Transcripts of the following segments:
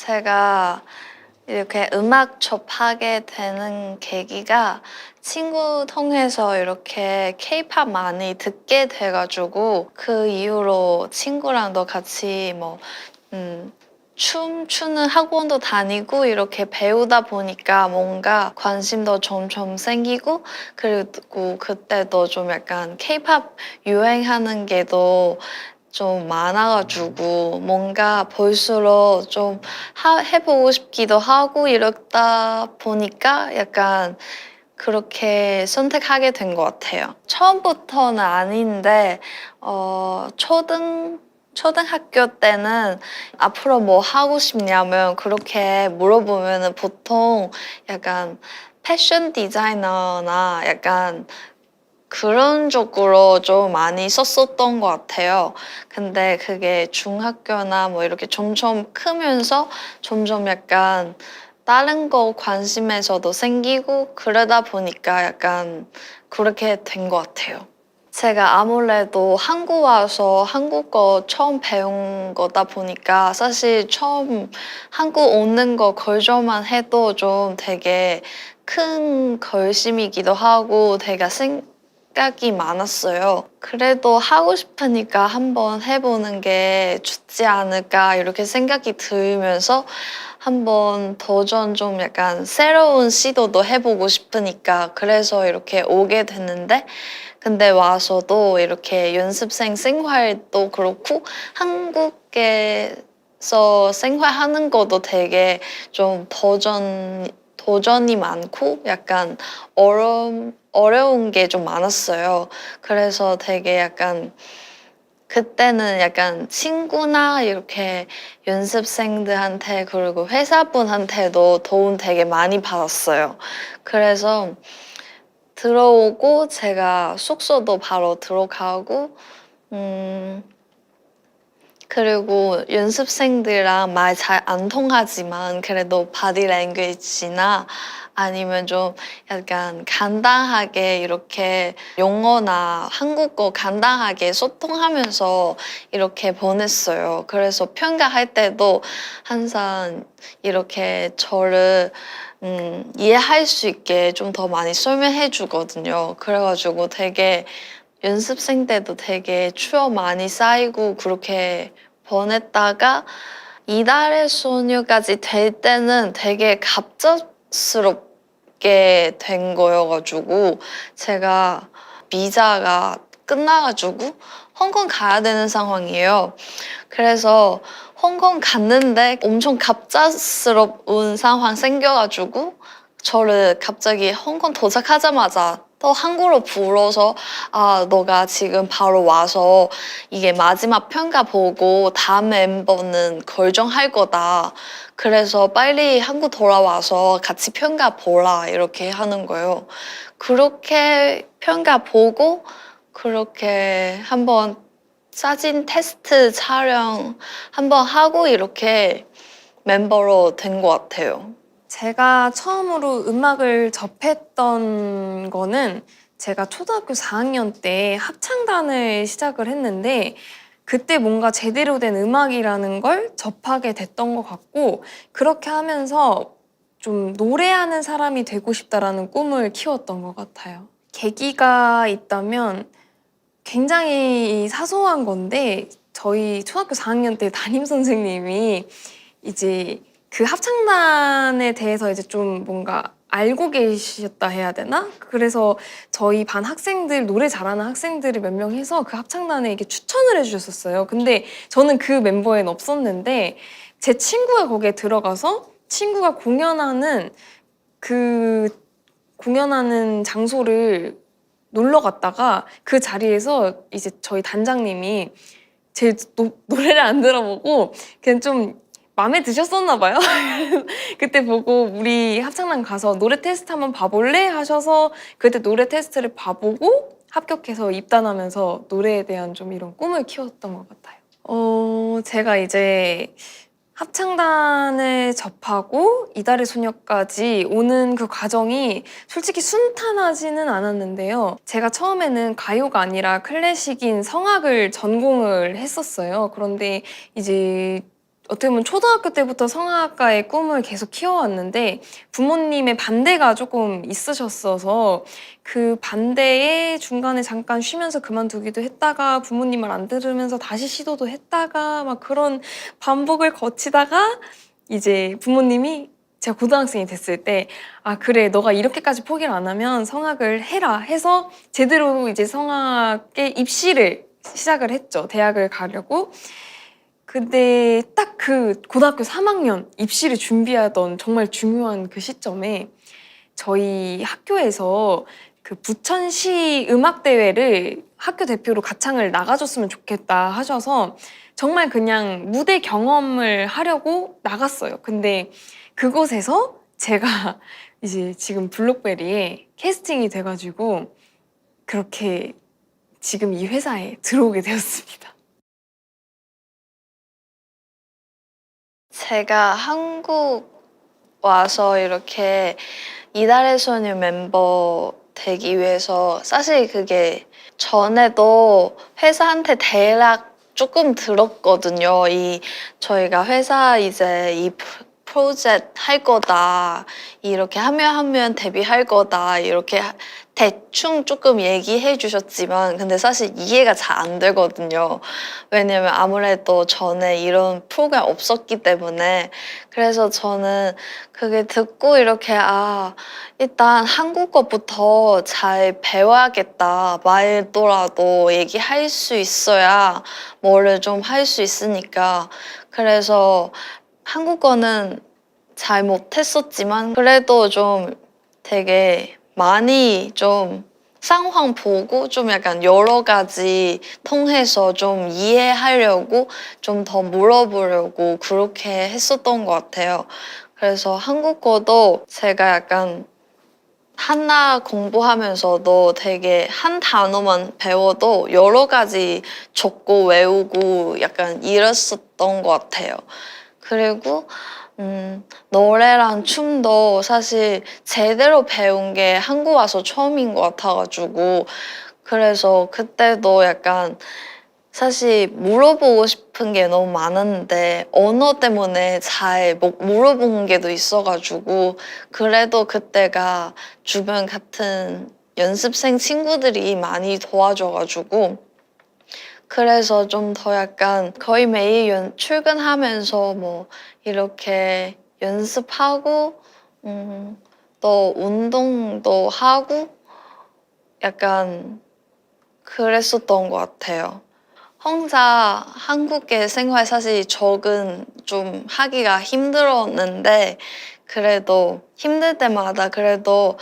제가 이렇게 음악 접하게 되는 계기가 친구 통해서 이렇게 케이팝 많이 듣게 돼가지고 그 이후로 친구랑도 같이 춤추는 학원도 다니고 이렇게 배우다 보니까 뭔가 관심도 점점 생기고 그리고 그때도 좀 약간 케이팝 유행하는 게도 좀 많아가지고 뭔가 볼수록 좀 해보고 싶기도 하고 이러다 보니까 약간 그렇게 선택하게 된 것 같아요. 처음부터는 아닌데 초등학교 때는 앞으로 뭐 하고 싶냐면 그렇게 물어보면은 보통 약간 패션 디자이너나 약간 그런 쪽으로 좀 많이 썼었던 것 같아요. 근데 그게 중학교나 뭐 이렇게 점점 크면서 점점 약간 다른 거 관심에서도 생기고 그러다 보니까 약간 그렇게 된 것 같아요. 제가 아무래도 한국 와서 한국어 처음 배운 거다 보니까 사실 처음 한국 오는 거 결정만 해도 좀 되게 큰 결심이기도 하고 되게 생각이 많았어요. 그래도 하고 싶으니까 한번 해보는 게 좋지 않을까 이렇게 생각이 들면서 한번 도전 좀 약간 새로운 시도도 해보고 싶으니까 그래서 이렇게 오게 됐는데 근데 와서도 이렇게 연습생 생활도 그렇고 한국에서 생활하는 것도 되게 좀 도전이 많고 약간 어려운 게 좀 많았어요. 그래서 되게 약간 그때는 약간 친구나 이렇게 연습생들한테 그리고 회사분한테도 도움 되게 많이 받았어요. 그래서 들어오고 제가 숙소도 바로 들어가고 그리고 연습생들이랑 말 잘 안 통하지만 그래도 바디 랭귀지나 아니면 좀 약간 간단하게 이렇게 영어나 한국어 간단하게 소통하면서 이렇게 보냈어요. 그래서 평가할 때도 항상 이렇게 저를 이해할 수 있게 좀 더 많이 설명해 주거든요. 그래가지고 되게 연습생 때도 되게 추억 많이 쌓이고 그렇게 보냈다가 이달의 소녀까지 될 때는 되게 갑작스럽게 된 거여가지고 제가 비자가 끝나가지고 홍콩 가야 되는 상황이에요. 그래서 홍콩 갔는데 엄청 갑작스러운 상황 생겨가지고 저를 갑자기 홍콩 도착하자마자 또 한국으로 불어서 너가 지금 바로 와서 이게 마지막 평가 보고 다음 멤버는 결정할 거다. 그래서 빨리 한국 돌아와서 같이 평가 보라 이렇게 하는 거예요. 그렇게 평가 보고 그렇게 한번 사진 테스트 촬영 한번 하고 이렇게 멤버로 된 것 같아요. 제가 처음으로 음악을 접했던 거는 제가 초등학교 4학년 때 합창단을 시작을 했는데 그때 뭔가 제대로 된 음악이라는 걸 접하게 됐던 것 같고 그렇게 하면서 좀 노래하는 사람이 되고 싶다라는 꿈을 키웠던 것 같아요. 계기가 있다면 굉장히 사소한 건데 저희 초등학교 4학년 때 담임 선생님이 이제 그 합창단에 대해서 이제 좀 뭔가 알고 계셨다 해야 되나? 그래서 저희 반 학생들, 노래 잘하는 학생들을 몇 명 해서 그 합창단에 이렇게 추천을 해주셨었어요. 근데 저는 그 멤버에는 없었는데 제 친구가 거기에 들어가서 친구가 공연하는 장소를 놀러 갔다가 그 자리에서 이제 저희 단장님이 제 노래를 안 들어보고 그냥 좀 마음에 드셨었나 봐요. 그때 보고 우리 합창단 가서 노래 테스트 한번 봐볼래? 하셔서 그때 노래 테스트를 봐보고 합격해서 입단하면서 노래에 대한 좀 이런 꿈을 키웠던 것 같아요. 제가 이제 합창단을 접하고 이달의 소녀까지 오는 그 과정이 솔직히 순탄하지는 않았는데요. 제가 처음에는 가요가 아니라 클래식인 성악을 전공을 했었어요. 그런데 이제 어떻게 보면 초등학교 때부터 성악가의 꿈을 계속 키워왔는데 부모님의 반대가 조금 있으셨어서 그 반대에 중간에 잠깐 쉬면서 그만두기도 했다가 부모님 말 안 들으면서 다시 시도도 했다가 막 그런 반복을 거치다가 이제 부모님이 제가 고등학생이 됐을 때 아 그래 너가 이렇게까지 포기를 안 하면 성악을 해라 해서 제대로 이제 성악에 입시를 시작을 했죠. 대학을 가려고. 근데 딱 그 고등학교 3학년 입시를 준비하던 정말 중요한 그 시점에 저희 학교에서 그 부천시 음악대회를 학교 대표로 가창을 나가줬으면 좋겠다 하셔서 정말 그냥 무대 경험을 하려고 나갔어요. 근데 그곳에서 제가 이제 지금 블록베리에 캐스팅이 돼가지고 그렇게 지금 이 회사에 들어오게 되었습니다. 제가 한국 와서 이렇게 이달의 소녀 멤버 되기 위해서 사실 그게 전에도 회사한테 대략 조금 들었거든요. 저희가 회사 이제 이 프로젝트 할 거다. 이렇게 하면 데뷔할 거다. 이렇게 대충 조금 얘기해 주셨지만 근데 사실 이해가 잘 안 되거든요. 왜냐면 아무래도 전에 이런 프로그램 없었기 때문에 그래서 저는 그게 듣고 이렇게 일단 한국어부터 잘 배워야겠다. 말더라도 얘기할 수 있어야 뭐를 좀 할 수 있으니까 그래서 한국어는 잘 못했었지만 그래도 좀 되게 많이 좀 상황 보고 좀 약간 여러 가지 통해서 좀 이해하려고 좀 더 물어보려고 그렇게 했었던 것 같아요. 그래서 한국어도 제가 약간 하나 공부하면서도 되게 한 단어만 배워도 여러 가지 적고 외우고 약간 이랬었던 것 같아요. 그리고 노래랑 춤도 사실 제대로 배운 게 한국 와서 처음인 것 같아가지고 그래서 그때도 약간 사실 물어보고 싶은 게 너무 많았는데 언어 때문에 잘 못 물어본 게도 있어가지고 그래도 그때가 주변 같은 연습생 친구들이 많이 도와줘가지고 그래서 좀 더 약간 거의 매일 출근하면서 뭐 이렇게 연습하고 또 운동도 하고 약간 그랬었던 것 같아요. 혼자 한국의 생활 사실 적응 좀 하기가 힘들었는데 그래도 힘들 때마다 그래도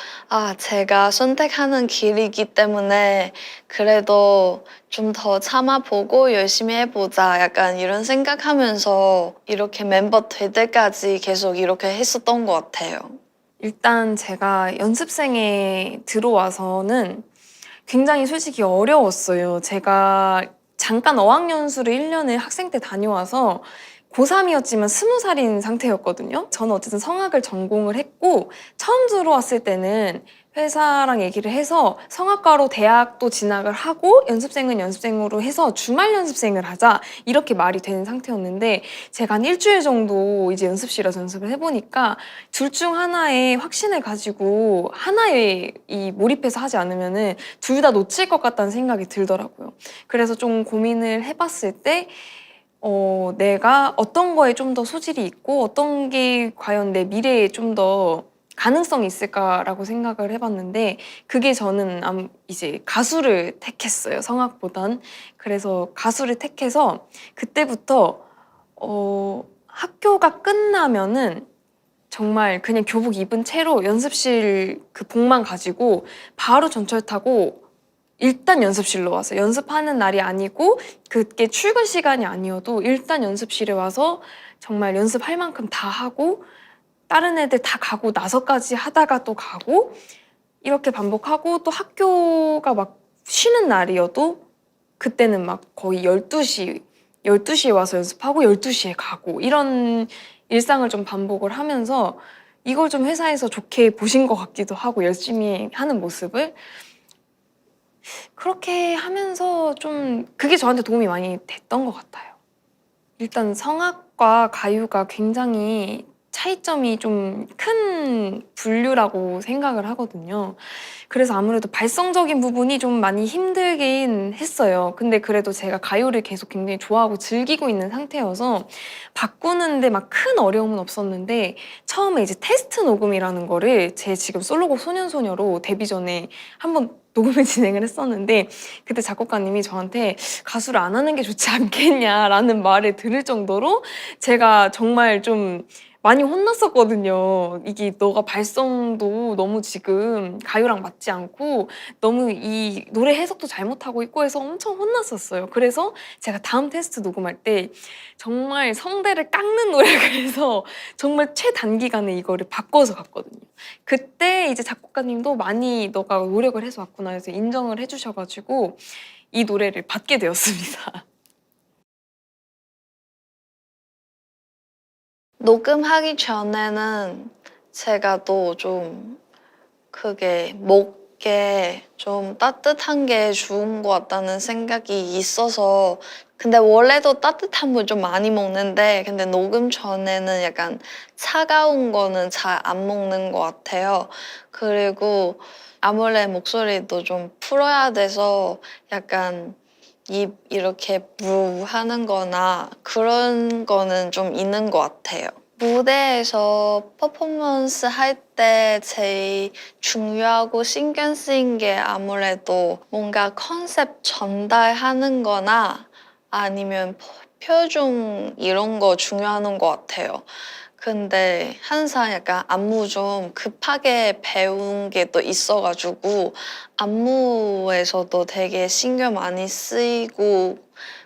제가 선택하는 길이기 때문에 그래도 좀 더 참아보고 열심히 해보자 약간 이런 생각하면서 이렇게 멤버 될 때까지 계속 이렇게 했었던 것 같아요. 일단 제가 연습생에 들어와서는 굉장히 솔직히 어려웠어요. 제가 잠깐 어학연수를 1년을 학생 때 다녀와서 고3이었지만 20살인 상태였거든요. 저는 어쨌든 성악을 전공을 했고 처음 들어왔을 때는 회사랑 얘기를 해서 성악과로 대학도 진학을 하고 연습생은 연습생으로 해서 주말 연습생을 하자 이렇게 말이 되는 상태였는데 제가 한 일주일 정도 이제 연습실에서 연습을 해보니까 둘 중 하나에 확신을 가지고 하나에 이 몰입해서 하지 않으면은 둘 다 놓칠 것 같다는 생각이 들더라고요. 그래서 좀 고민을 해봤을 때 내가 어떤 거에 좀 더 소질이 있고 어떤 게 과연 내 미래에 좀 더 가능성이 있을까라고 생각을 해봤는데 그게 저는 이제 가수를 택했어요. 성악보단. 그래서 가수를 택해서 그때부터 학교가 끝나면은 정말 그냥 교복 입은 채로 연습실 그 복만 가지고 바로 전철 타고 일단 연습실로 와서 연습하는 날이 아니고 그게 출근 시간이 아니어도 일단 연습실에 와서 정말 연습할 만큼 다 하고 다른 애들 다 가고 나서까지 하다가 또 가고 이렇게 반복하고 또 학교가 막 쉬는 날이어도 그때는 막 거의 12시에 와서 연습하고 12시에 가고 이런 일상을 좀 반복을 하면서 이걸 좀 회사에서 좋게 보신 것 같기도 하고 열심히 하는 모습을 그렇게 하면서 좀 그게 저한테 도움이 많이 됐던 것 같아요. 일단 성악 팝과 가요가 굉장히 차이점이 좀 큰 분류라고 생각을 하거든요. 그래서 아무래도 발성적인 부분이 좀 많이 힘들긴 했어요. 근데 그래도 제가 가요를 계속 굉장히 좋아하고 즐기고 있는 상태여서 바꾸는데 막 큰 어려움은 없었는데 처음에 이제 테스트 녹음이라는 거를 제 지금 솔로곡 소년소녀로 데뷔 전에 한번 녹음을 진행을 했었는데 그때 작곡가님이 저한테 가수를 안 하는 게 좋지 않겠냐라는 말을 들을 정도로 제가 정말 좀 많이 혼났었거든요. 이게 너가 발성도 너무 지금 가요랑 맞지 않고 너무 이 노래 해석도 잘못하고 있고 해서 엄청 혼났었어요. 그래서 제가 다음 테스트 녹음할 때 정말 성대를 깎는 노력을 해서 정말 최단기간에 이거를 바꿔서 갔거든요. 그때 이제 작곡가님도 많이 너가 노력을 해서 왔구나 해서 인정을 해주셔가지고 이 노래를 받게 되었습니다. 녹음하기 전에는 제가 또 좀 그게 목에 좀 따뜻한 게 좋은 것 같다는 생각이 있어서 근데 원래도 따뜻한 물 좀 많이 먹는데 근데 녹음 전에는 약간 차가운 거는 잘 안 먹는 것 같아요. 그리고 아무래도 목소리도 좀 풀어야 돼서 약간 입 이렇게 무 하는 거나 그런 거는 좀 있는 것 같아요. 무대에서 퍼포먼스 할 때 제일 중요하고 신경 쓰인 게 아무래도 뭔가 컨셉 전달하는 거나 아니면 표정 이런 거 중요한 것 같아요. 근데 항상 약간 안무 좀 급하게 배운 게 또 있어가지고 안무에서도 되게 신경 많이 쓰이고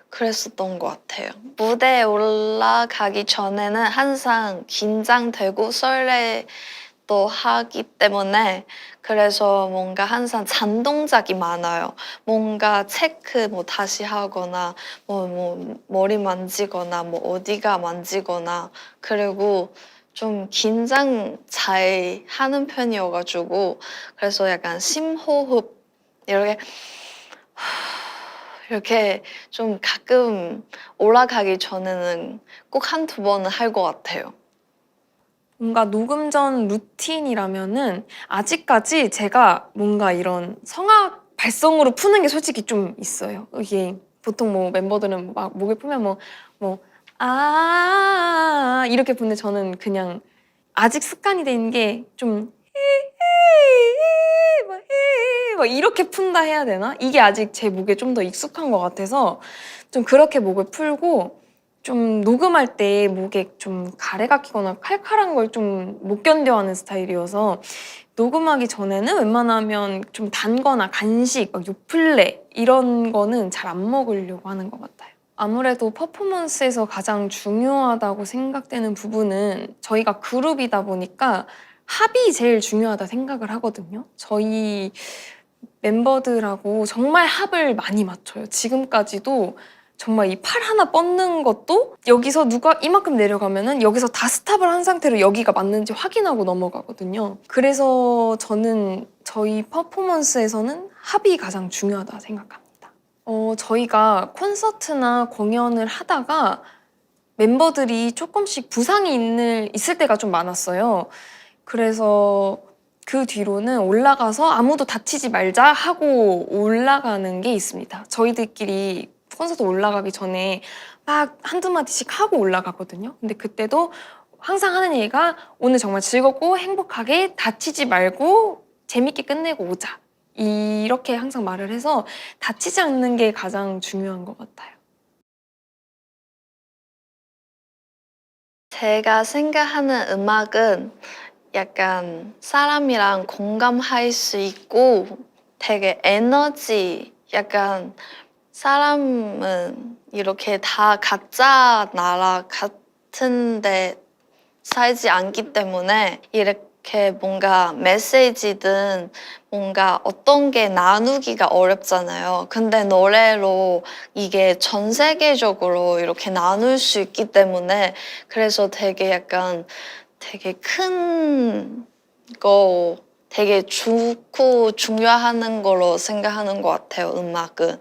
그랬었던 것 같아요. 무대에 올라가기 전에는 항상 긴장되고 설레도 하기 때문에 그래서 뭔가 항상 잔동작이 많아요. 뭔가 체크 뭐 다시 하거나 뭐 머리 만지거나 뭐 어디가 만지거나 그리고 좀 긴장 잘 하는 편이어가지고 그래서 약간 심호흡 이렇게 이렇게 좀 가끔 올라가기 전에는 꼭 한두 번은 할 것 같아요. 뭔가 녹음 전 루틴이라면은 아직까지 제가 뭔가 이런 성악 발성으로 푸는 게 솔직히 좀 있어요. 이게 보통 뭐 멤버들은 막 목을 풀면 이렇게 푸는데 저는 그냥 아직 습관이 돼 있는 게좀 막 이렇게 푼다 해야 되나? 이게 아직 제 목에 좀 더 익숙한 것 같아서 좀 그렇게 목을 풀고 좀 녹음할 때 목에 좀 가래가 끼거나 칼칼한 걸 좀 못 견뎌하는 스타일이어서 녹음하기 전에는 웬만하면 좀 단 거나 간식, 막 요플레 이런 거는 잘 안 먹으려고 하는 것 같아요. 아무래도 퍼포먼스에서 가장 중요하다고 생각되는 부분은 저희가 그룹이다 보니까 합이 제일 중요하다 생각을 하거든요. 저희 멤버들하고 정말 합을 많이 맞춰요. 지금까지도 정말 이 팔 하나 뻗는 것도 여기서 누가 이만큼 내려가면은 여기서 다 스탑을 한 상태로 여기가 맞는지 확인하고 넘어가거든요. 그래서 저는 저희 퍼포먼스에서는 합이 가장 중요하다 생각합니다. 저희가 콘서트나 공연을 하다가 멤버들이 조금씩 부상이 있을 때가 좀 많았어요. 그래서 그 뒤로는 올라가서 아무도 다치지 말자 하고 올라가는 게 있습니다. 저희들끼리 콘서트 올라가기 전에 막 한두 마디씩 하고 올라가거든요. 근데 그때도 항상 하는 얘기가 오늘 정말 즐겁고 행복하게 다치지 말고 재밌게 끝내고 오자. 이렇게 항상 말을 해서 다치지 않는 게 가장 중요한 것 같아요. 제가 생각하는 음악은 약간 사람이랑 공감할 수 있고 되게 에너지, 약간 사람은 이렇게 다 가짜 나라 같은데 살지 않기 때문에 이렇게 뭔가 메시지든 뭔가 어떤 게 나누기가 어렵잖아요. 근데 노래로 이게 전 세계적으로 이렇게 나눌 수 있기 때문에 그래서 되게 약간 되게 큰 거 되게 좋고 중요한 거로 생각하는 것 같아요, 음악은.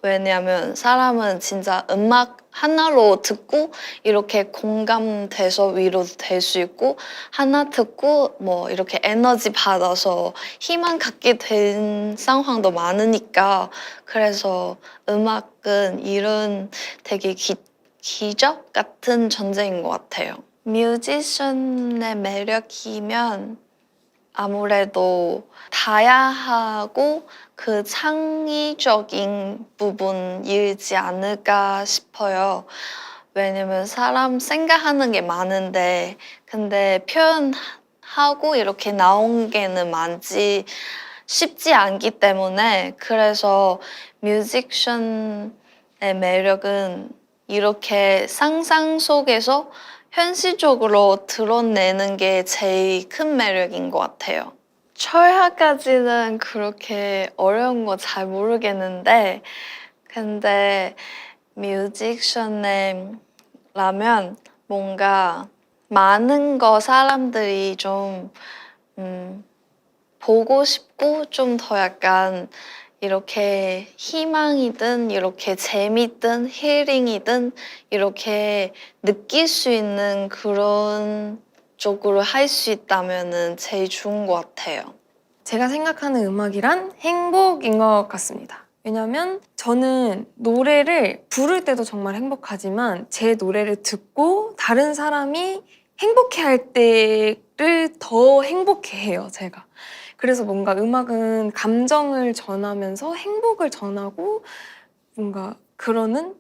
왜냐하면 사람은 진짜 음악 하나로 듣고 이렇게 공감돼서 위로도 될 수 있고 하나 듣고 뭐 이렇게 에너지 받아서 희망 갖게 된 상황도 많으니까 그래서 음악은 이런 되게 기적 같은 존재인 것 같아요. 뮤지션의 매력이면 아무래도 다양하고 그 창의적인 부분이지 않을까 싶어요. 왜냐면 사람 생각하는 게 많은데 근데 표현하고 이렇게 나온 게는 많지 쉽지 않기 때문에 그래서 뮤지션의 매력은 이렇게 상상 속에서 현실적으로 드러내는 게 제일 큰 매력인 것 같아요. 철학까지는 그렇게 어려운 거 잘 모르겠는데, 근데 뮤지션이라면 뭔가 많은 거 사람들이 좀 보고 싶고 좀 더 약간 이렇게 희망이든 이렇게 재미든 힐링이든 이렇게 느낄 수 있는 그런 쪽으로 할 수 있다면은 제일 좋은 것 같아요. 제가 생각하는 음악이란 행복인 것 같습니다. 왜냐면 저는 노래를 부를 때도 정말 행복하지만 제 노래를 듣고 다른 사람이 행복해할 때를 더 행복해해요, 제가. 그래서 뭔가 음악은 감정을 전하면서 행복을 전하고 뭔가 그러는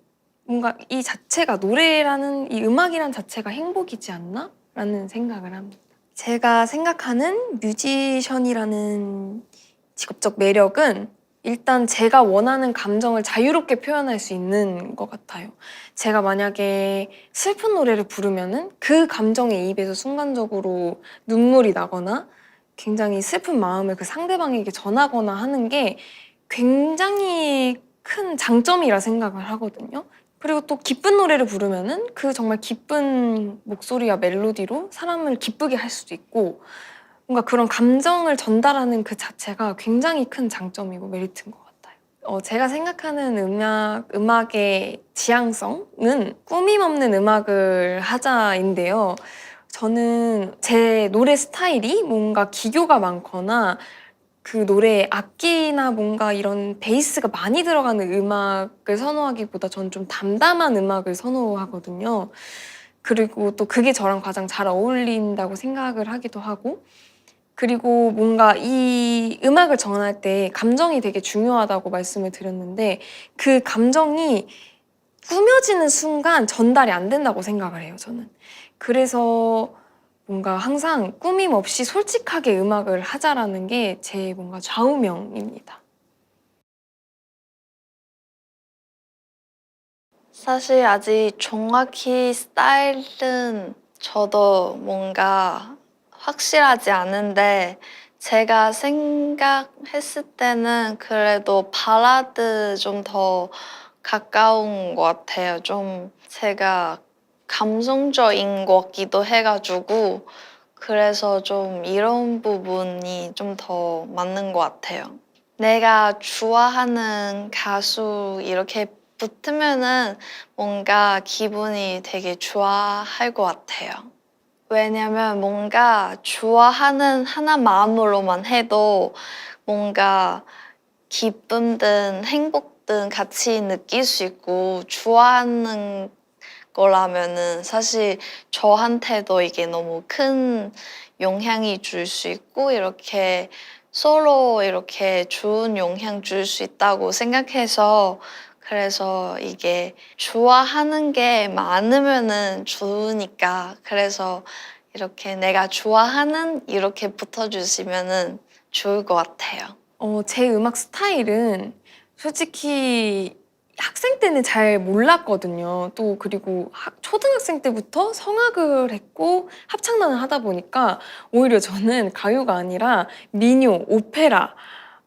뭔가 이 자체가 노래라는 이 음악이란 자체가 행복이지 않나? 라는 생각을 합니다. 제가 생각하는 뮤지션이라는 직업적 매력은 일단 제가 원하는 감정을 자유롭게 표현할 수 있는 것 같아요. 제가 만약에 슬픈 노래를 부르면은 그 감정에 입에서 순간적으로 눈물이 나거나 굉장히 슬픈 마음을 그 상대방에게 전하거나 하는 게 굉장히 큰 장점이라 생각을 하거든요. 그리고 또 기쁜 노래를 부르면은 그 정말 기쁜 목소리와 멜로디로 사람을 기쁘게 할 수도 있고 뭔가 그런 감정을 전달하는 그 자체가 굉장히 큰 장점이고 메리트인 것 같아요. 제가 생각하는 음악의 지향성은 꾸밈 없는 음악을 하자인데요. 저는 제 노래 스타일이 뭔가 기교가 많거나 그 노래에 악기나 뭔가 이런 베이스가 많이 들어가는 음악을 선호하기보다 전 좀 담담한 음악을 선호하거든요. 그리고 또 그게 저랑 가장 잘 어울린다고 생각을 하기도 하고 그리고 뭔가 이 음악을 전할 때 감정이 되게 중요하다고 말씀을 드렸는데 그 감정이 꾸며지는 순간 전달이 안 된다고 생각을 해요, 저는. 그래서 뭔가 항상 꾸밈 없이 솔직하게 음악을 하자라는 게 제 뭔가 좌우명입니다. 사실 아직 정확히 스타일은 저도 뭔가 확실하지 않은데 제가 생각했을 때는 그래도 발라드 좀 더 가까운 것 같아요. 좀 제가 감성적인 것 같기도 해가지고 그래서 좀 이런 부분이 좀 더 맞는 것 같아요. 내가 좋아하는 가수 이렇게 붙으면은 뭔가 기분이 되게 좋아할 것 같아요. 왜냐면 뭔가 좋아하는 하나 마음으로만 해도 뭔가 기쁨든 행복든 같이 느낄 수 있고 좋아하는 거라면은 사실 저한테도 이게 너무 큰 영향이 줄 수 있고 이렇게 서로 이렇게 좋은 영향 줄 수 있다고 생각해서 그래서 이게 좋아하는 게 많으면은 좋으니까 그래서 이렇게 내가 좋아하는 이렇게 붙어주시면은 좋을 것 같아요. 제 음악 스타일은 솔직히 학생 때는 잘 몰랐거든요. 또 그리고 초등학생 때부터 성악을 했고 합창단을 하다 보니까 오히려 저는 가요가 아니라 민요, 오페라,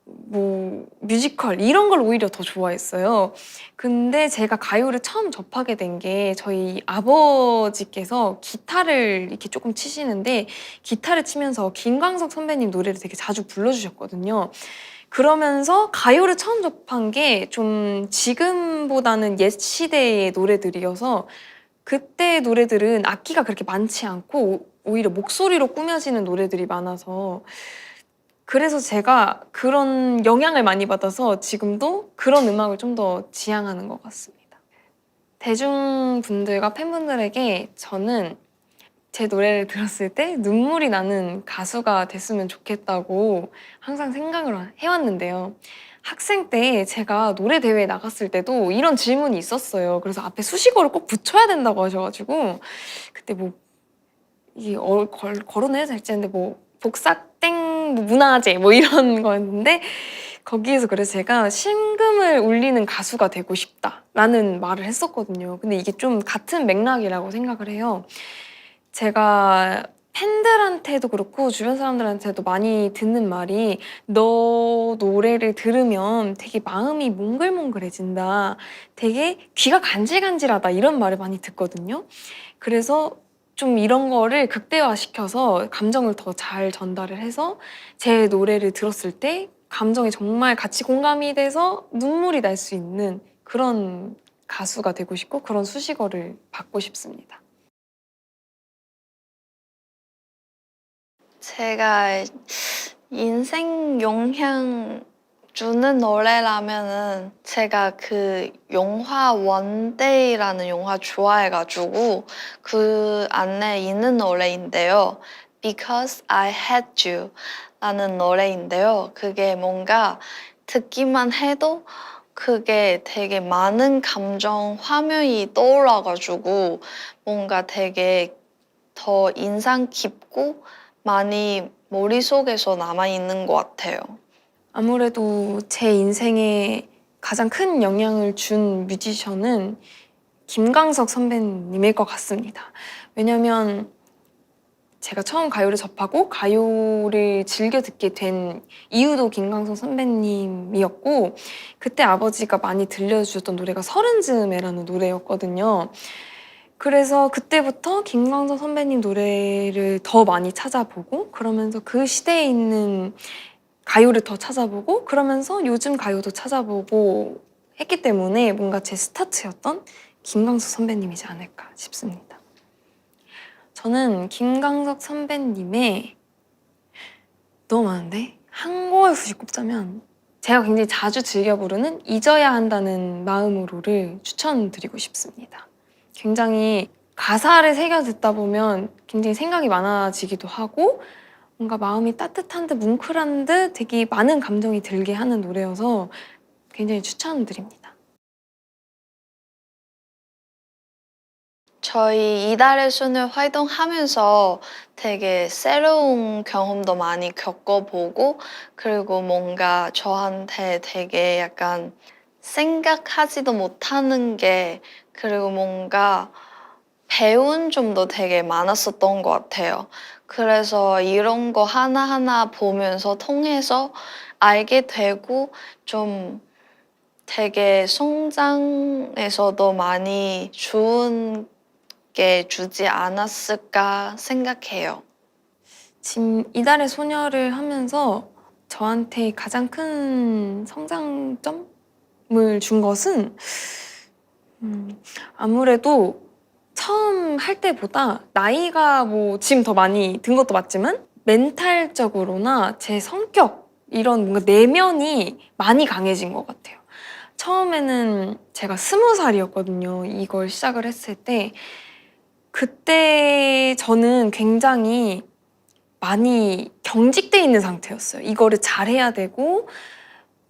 뭐 뮤지컬 이런 걸 오히려 더 좋아했어요. 근데 제가 가요를 처음 접하게 된 게 저희 아버지께서 기타를 이렇게 조금 치시는데 기타를 치면서 김광석 선배님 노래를 되게 자주 불러주셨거든요. 그러면서 가요를 처음 접한 게 좀 지금보다는 옛 시대의 노래들이어서 그때 노래들은 악기가 그렇게 많지 않고 오히려 목소리로 꾸며지는 노래들이 많아서 그래서 제가 그런 영향을 많이 받아서 지금도 그런 음악을 좀 더 지향하는 것 같습니다. 대중분들과 팬분들에게 저는 제 노래를 들었을 때 눈물이 나는 가수가 됐으면 좋겠다고 항상 생각을 해왔는데요. 학생 때 제가 노래 대회에 나갔을 때도 이런 질문이 있었어요. 그래서 앞에 수식어를 꼭 붙여야 된다고 하셔가지고 그때 뭐 이게 거론해야 될지 했는데 뭐 복사땡 뭐 문화재 뭐 이런 거였는데 거기에서 그래서 제가 심금을 울리는 가수가 되고 싶다라는 말을 했었거든요. 근데 이게 좀 같은 맥락이라고 생각을 해요. 제가 팬들한테도 그렇고 주변 사람들한테도 많이 듣는 말이 너 노래를 들으면 되게 마음이 몽글몽글해진다. 되게 귀가 간질간질하다. 이런 말을 많이 듣거든요. 그래서 좀 이런 거를 극대화시켜서 감정을 더 잘 전달을 해서 제 노래를 들었을 때 감정이 정말 같이 공감이 돼서 눈물이 날 수 있는 그런 가수가 되고 싶고 그런 수식어를 받고 싶습니다. 제가 인생 영향 주는 노래라면은 제가 그 영화 원데이라는 영화 좋아해가지고 그 안에 있는 노래인데요. Because I Had You 라는 노래인데요. 그게 뭔가 듣기만 해도 그게 되게 많은 감정 화면이 떠올라가지고 뭔가 되게 더 인상 깊고 많이 머릿속에서 남아있는 것 같아요. 아무래도 제 인생에 가장 큰 영향을 준 뮤지션은 김광석 선배님일 것 같습니다. 왜냐면 제가 처음 가요를 접하고 가요를 즐겨 듣게 된 이유도 김광석 선배님이었고 그때 아버지가 많이 들려주셨던 노래가 서른 즈음에라는 노래였거든요. 그래서 그때부터 김광석 선배님 노래를 더 많이 찾아보고 그러면서 그 시대에 있는 가요를 더 찾아보고 그러면서 요즘 가요도 찾아보고 했기 때문에 뭔가 제 스타트였던 김광석 선배님이지 않을까 싶습니다. 저는 김광석 선배님의 너무 많은데 한 곡을 굳이 꼽자면 제가 굉장히 자주 즐겨 부르는 잊어야 한다는 마음으로를 추천드리고 싶습니다. 굉장히 가사를 새겨 듣다 보면 굉장히 생각이 많아지기도 하고 뭔가 마음이 따뜻한 듯 뭉클한 듯 되게 많은 감정이 들게 하는 노래여서 굉장히 추천드립니다. 저희 이달의 소녀 활동하면서 되게 새로운 경험도 많이 겪어보고 그리고 뭔가 저한테 되게 약간 생각하지도 못하는 게 그리고 뭔가 배운 점도 되게 많았었던 것 같아요. 그래서 이런 거 하나하나 보면서 통해서 알게 되고 좀 되게 성장에서도 많이 좋은 게 주지 않았을까 생각해요. 지금 이달의 소녀를 하면서 저한테 가장 큰 성장점을 준 것은 아무래도 처음 할 때보다 나이가 뭐 지금 더 많이 든 것도 맞지만 멘탈적으로나 제 성격 이런 뭔가 내면이 많이 강해진 것 같아요. 처음에는 제가 20살이었거든요. 이걸 시작을 했을 때. 그때 저는 굉장히 많이 경직돼 있는 상태였어요. 이거를 잘해야 되고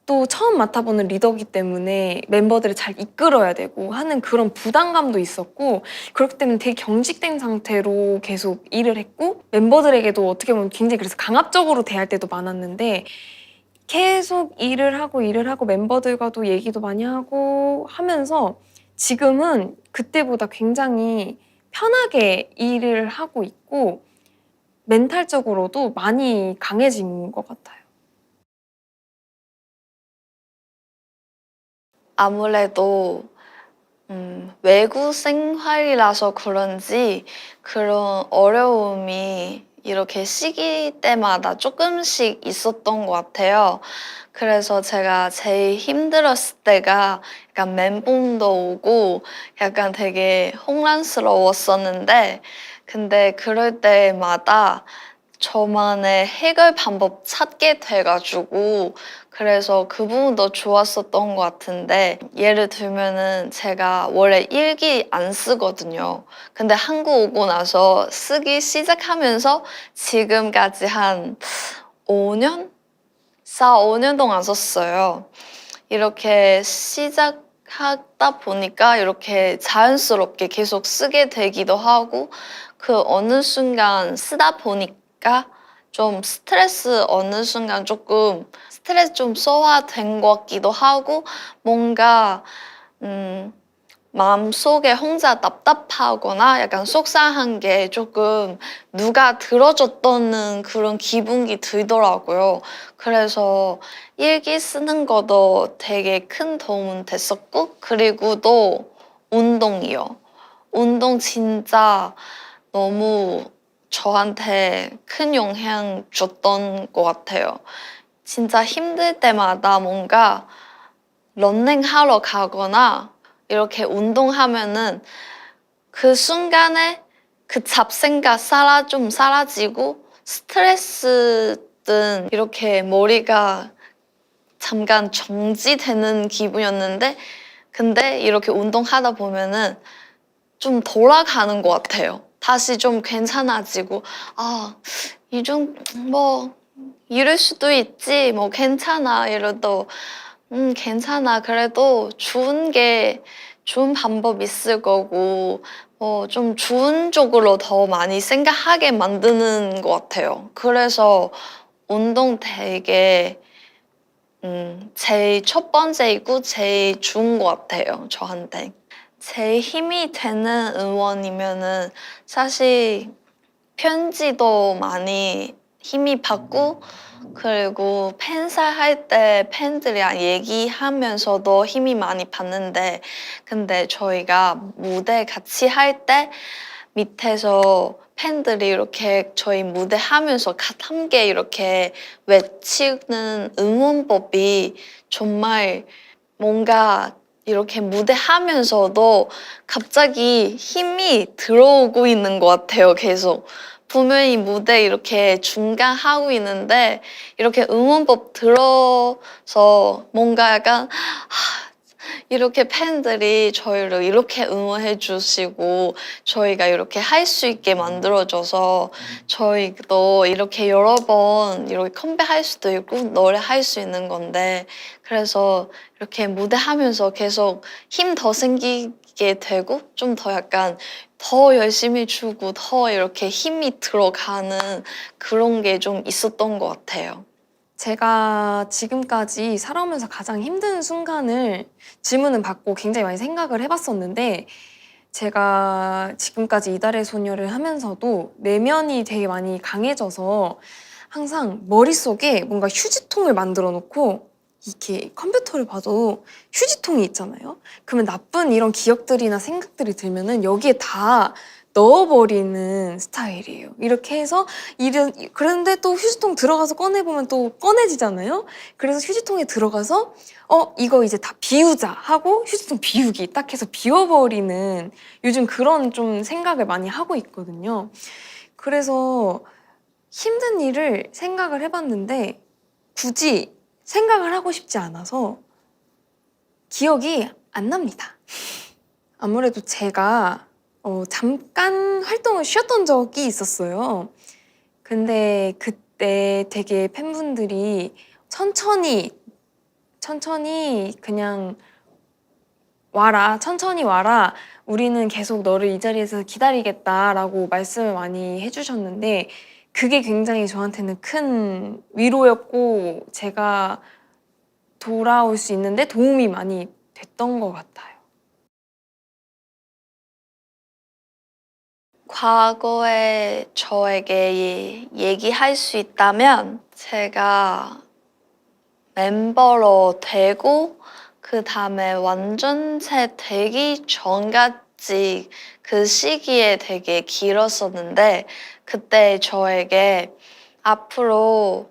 또 처음 맡아보는 리더기 때문에 멤버들을 잘 이끌어야 되고 하는 그런 부담감도 있었고 그렇기 때문에 되게 경직된 상태로 계속 일을 했고 멤버들에게도 어떻게 보면 굉장히 그래서 강압적으로 대할 때도 많았는데 계속 일을 하고 멤버들과도 얘기도 많이 하고 하면서 지금은 그때보다 굉장히 편하게 일을 하고 있고 멘탈적으로도 많이 강해진 것 같아요. 아무래도 외국 생활이라서 그런지 그런 어려움이 이렇게 시기 때마다 조금씩 있었던 것 같아요. 그래서 제가 제일 힘들었을 때가 약간 멘붕도 오고 약간 되게 혼란스러웠었는데, 근데 그럴 때마다 저만의 해결 방법 찾게 돼가지고 그래서 그 부분도 좋았었던 것 같은데, 예를 들면은 제가 원래 일기 안 쓰거든요. 근데 한국 오고 나서 쓰기 시작하면서 지금까지 한 5년? 4, 5년 동안 썼어요. 이렇게 시작하다 보니까 이렇게 자연스럽게 계속 쓰게 되기도 하고, 그 어느 순간 쓰다 보니까 좀 스트레스 어느 순간 조금 스트레스 좀 소화된 것 같기도 하고, 뭔가 마음속에 혼자 답답하거나 약간 속상한 게 조금 누가 들어줬다는 그런 기분이 들더라고요. 그래서 일기 쓰는 것도 되게 큰 도움 됐었고, 그리고 또 운동이요. 운동 진짜 너무 저한테 큰 영향 줬던 것 같아요. 진짜 힘들 때마다 뭔가 러닝 하러 가거나 이렇게 운동하면은 그 순간에 그 잡생각 좀 사라지고, 스트레스든 이렇게 머리가 잠깐 정지되는 기분이었는데, 근데 이렇게 운동하다 보면은 좀 돌아가는 것 같아요. 다시 좀 괜찮아지고, 아, 뭐, 이럴 수도 있지, 뭐, 괜찮아. 이래도, 괜찮아. 그래도 좋은 방법 있을 거고, 좀 좋은 쪽으로 더 많이 생각하게 만드는 것 같아요. 그래서 운동 되게, 제일 첫 번째이고 제일 좋은 것 같아요, 저한테. 제일 힘이 되는 응원이면은 사실 편지도 많이 힘이 받고, 그리고 팬사 할 때 팬들이랑 얘기하면서도 힘이 많이 받는데, 근데 저희가 무대 같이 할 때 밑에서 팬들이 이렇게 저희 무대 하면서 함께 이렇게 외치는 응원법이 정말 뭔가 이렇게 무대 하면서도 갑자기 힘이 들어오고 있는 것 같아요, 계속. 분명히 무대 이렇게 중간 하고 있는데 이렇게 응원법 들어서 뭔가 약간 이렇게 팬들이 저희를 이렇게 응원해 주시고 저희가 이렇게 할 수 있게 만들어줘서 저희도 이렇게 여러 번 이렇게 컴백할 수도 있고 노래할 수 있는 건데, 그래서 이렇게 무대하면서 계속 힘 더 생기게 되고 좀 더 약간 더 열심히 주고 더 이렇게 힘이 들어가는 그런 게 좀 있었던 것 같아요. 제가 지금까지 살아오면서 가장 힘든 순간을 질문을 받고 굉장히 많이 생각을 해봤었는데, 제가 지금까지 이달의 소녀를 하면서도 내면이 되게 많이 강해져서 항상 머릿속에 뭔가 휴지통을 만들어 놓고, 이렇게 컴퓨터를 봐도 휴지통이 있잖아요. 그러면 나쁜 이런 기억들이나 생각들이 들면은 여기에 다 넣어버리는 스타일이에요. 이렇게 해서 그런데 또 휴지통 들어가서 꺼내보면 또 꺼내지잖아요. 그래서 휴지통에 들어가서 이거 이제 다 비우자 하고 휴지통 비우기 딱 해서 비워버리는, 요즘 그런 좀 생각을 많이 하고 있거든요. 그래서 힘든 일을 생각을 해봤는데 굳이 생각을 하고 싶지 않아서 기억이 안 납니다. 아무래도 제가 잠깐 활동을 쉬었던 적이 있었어요. 근데 그때 되게 팬분들이 천천히 그냥 와라, 천천히 와라, 우리는 계속 너를 이 자리에서 기다리겠다라고 말씀을 많이 해주셨는데, 그게 굉장히 저한테는 큰 위로였고 제가 돌아올 수 있는데 도움이 많이 됐던 것 같아요. 과거에 저에게 얘기할 수 있다면 제가 멤버로 되고 그 다음에 완전체 되기 전까지 솔직 그 시기에 되게 길었었는데 그때 저에게 앞으로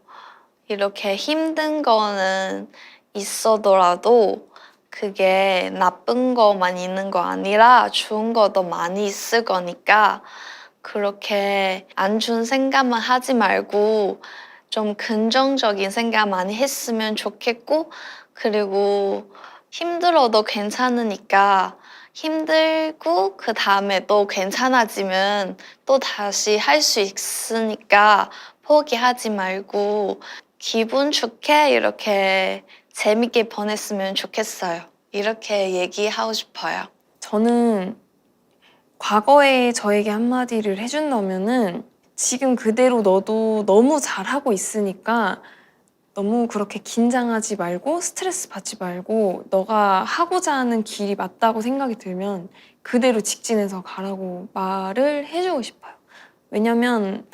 이렇게 힘든 거는 있어더라도 그게 나쁜 거만 있는 거 아니라 좋은 것도 많이 있을 거니까 그렇게 안 좋은 생각만 하지 말고 좀 긍정적인 생각 많이 했으면 좋겠고 그리고 힘들어도 괜찮으니까 힘들고 그 다음에 또 괜찮아지면 또 다시 할 수 있으니까 포기하지 말고 기분 좋게 이렇게 재밌게 보냈으면 좋겠어요. 이렇게 얘기하고 싶어요. 저는 과거에 저에게 한마디를 해준다면은 지금 그대로 너도 너무 잘하고 있으니까 너무 그렇게 긴장하지 말고 스트레스 받지 말고 너가 하고자 하는 길이 맞다고 생각이 들면 그대로 직진해서 가라고 말을 해주고 싶어요. 왜냐면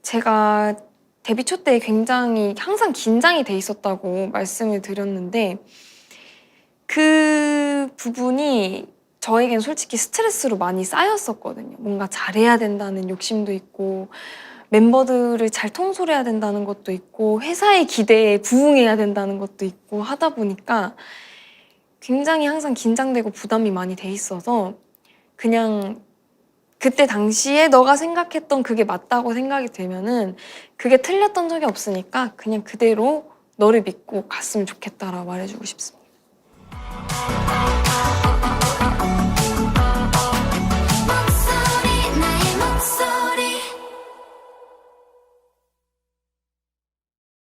제가 데뷔 초 때 굉장히 항상 긴장이 돼 있었다고 말씀을 드렸는데 그 부분이 저에겐 솔직히 스트레스로 많이 쌓였었거든요. 뭔가 잘해야 된다는 욕심도 있고 멤버들을 잘 통솔해야 된다는 것도 있고 회사의 기대에 부응해야 된다는 것도 있고 하다 보니까 굉장히 항상 긴장되고 부담이 많이 돼 있어서 그냥 그때 당시에 너가 생각했던 그게 맞다고 생각이 되면은 그게 틀렸던 적이 없으니까 그냥 그대로 너를 믿고 갔으면 좋겠다라고 말해주고 싶습니다.